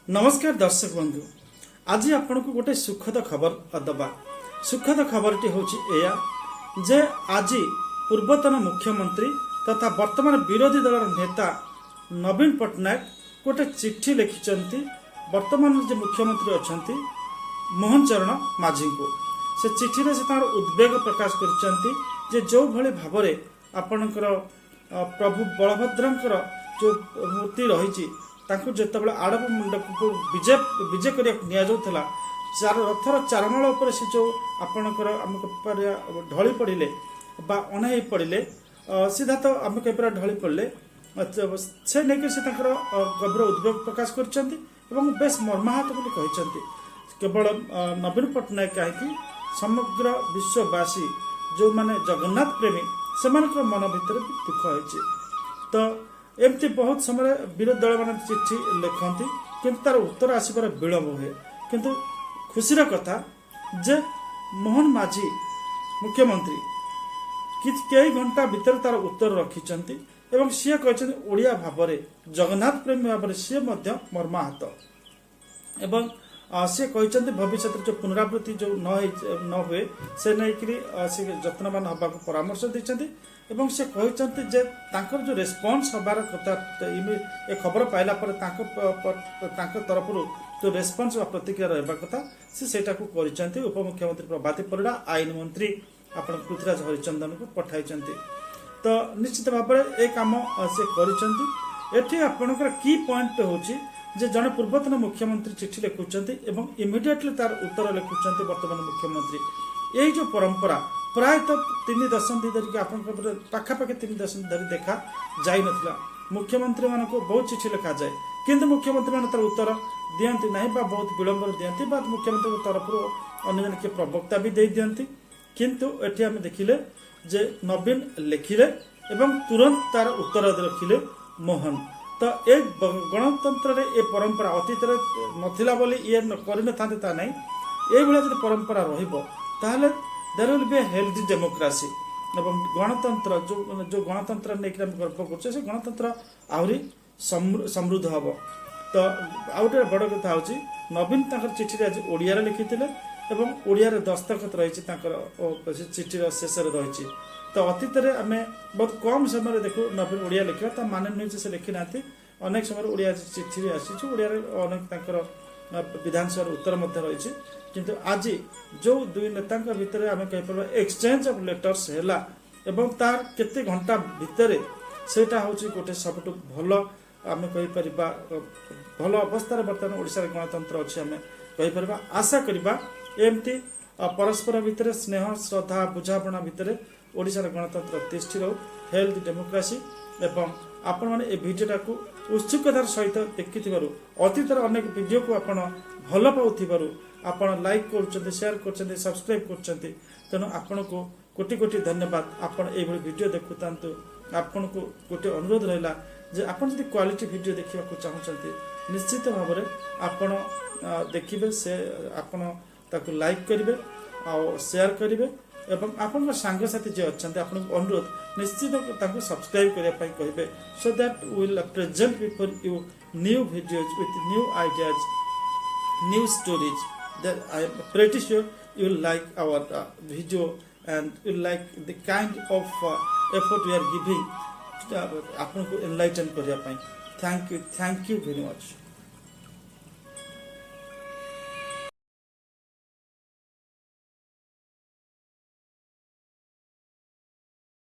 नमस्कार दर्शक बंधु, आज आपण को गोटे सुखद खबर दबा। सुखद खबरटी हूँ जे आज पूर्वतन मुख्यमंत्री तथा वर्तमान विरोधी दल नेता नवीन पट्टनायक गोटे चिट्ठी लिखिं वर्तमान जो मुख्यमंत्री अच्छा मोहन चरण माझी को से चिठी से उद्वेग प्रकाश कर जो भली भाव आपणकर प्रभु बलभद्रंकर जो मूर्ति रही जितेबाला आड़प मंडप को विजय करने रथर चारमाल से जो आपणकर आम ढली पड़े अणाई पड़े सीधा तो आम कहीं ढली पड़े से नहीं से गभीर उद्वेग प्रकाश कर बेस मर्माहत कहते केवल नवीन पट्टनायक कहीं समग्र विश्ववासी जो माने जगन्नाथ प्रेमी से मन भर दुख होती तो एमती बहुत समय विरोधी दल मान चिट्ठी लिखती किंतु तार उत्तर आसबार विलंब हुए किंतु खुशीर कथा जे मोहन माझी मुख्यमंत्री कई घंटा भीतर तार उत्तर रखिंट एवं सी कहते ओडिया भाव जगन्नाथ प्रेमी भाव सी मर्माहत एवं सी कहते भविष्य जो पुनरावृत्ति जो न हुए से नहीं जत्नवान हवा परामर्श देते एवं से कहते जे जो रेस्पॉन्स हबार कथा ए खबर पाइला तरफ जो रेस्पॉन्स प्रतिक्रिया रहा कथा सेटा को कर उपमुख्यमंत्री प्रभाती परिड़ा आईन मंत्री आपण पृथ्वीराज हरिचंदन को पठाई तो निश्चित भाव में काम से कर आपणकर की पॉइंट होची जे जड़े पूर्वतन मुख्यमंत्री चिठी लिखुंट इमिडिएटली तार उत्तर लिखुंट वर्तमान मुख्यमंत्री यही जो परंपरा प्रायतः 3 दशंधि धरिक आप पाखापाखि 3 दशंधि धरी देखा जाई नथिला। मुख्यमंत्री मान को बहुत चिठी लिखा जाए किंतु मुख्यमंत्री मान तार उत्तर दियंती नहीं बहुत विलंब दियंती मुख्यमंत्री तरफ अन्य किए प्रवक्ता भी दे दियंती किंतु एठी हम देखिले जे नवीन लिखिले एवं तुरंत तार उत्तर रखिले मोहन तो ए गणतंत्र ए परंपरा अतीत नथिला बोली ये करन थाते ता नहीं ए भला जदि परंपरा रहिबो ताहले there will be a healthy democracy एवं गणतंत्र जो गणतंत्र नेक हम गर्व करछे से गणतंत्र आहुरी समृद्ध हबो। तो आउटे बड़ कथा होची नवीन ताकर चिठी आज ओडिया रे लिखिथिले एवं ओडिया रे दस्तखत रहिछि ताकर चिठी रो शेष रे रहिछि तो अतीत आम बहुत कम समय देखो नवीन ओडिया लिखा माने नुहे से लिखी ना अनेक समय ओडिया चिठी आसी ओडिया अनेक विधानसभा उत्तर रही किंतु आज जो दुई नेता भितर आम कहीपर एक्सचेंज ऑफ लेटर्स है एवं तार केते घंटा भितर सेटा हूँ गोटे सबुठ भल आम कहीपर भल अवस्था बर्तमान ओडिशा गणतंत्र अच्छी आम कहीपर आशा करवा एमती परस्पर भितर स्नेह श्रद्धा बुझापणा भितर ओडिशार गणतंत्र तिष्ठि रहू हेल्थ डेमोक्रेसी एवं आपण मैंने ए भिडियोटा को उत्सुकतार सहित देखि अतीतर अनेक वीडियो को आपण भल पाऊ आपण लाइक कर शेयर कर सब्सक्राइब कर तेणु आपण को कोटि कोटि धन्यवाद। आपण ये वीडियो देखुता आपण को गोटे अनुरोध रहा जे आपण जदि क्वालिटी वीडियो देखा चाहते निश्चित भाव में आपण देखिए से आपण ताकू लाइक करेंगे और शेयर करेंगे एवं आपण सांगसाथी जे अच्छा आपन अनुरोध निश्चित सब्सक्राइब करने कहे so that will present before you new videos with new ideas new stories that I am pretty sure you will like our video and you like the kind of effort we are giving आपन को enlighten करने। Thank you very much.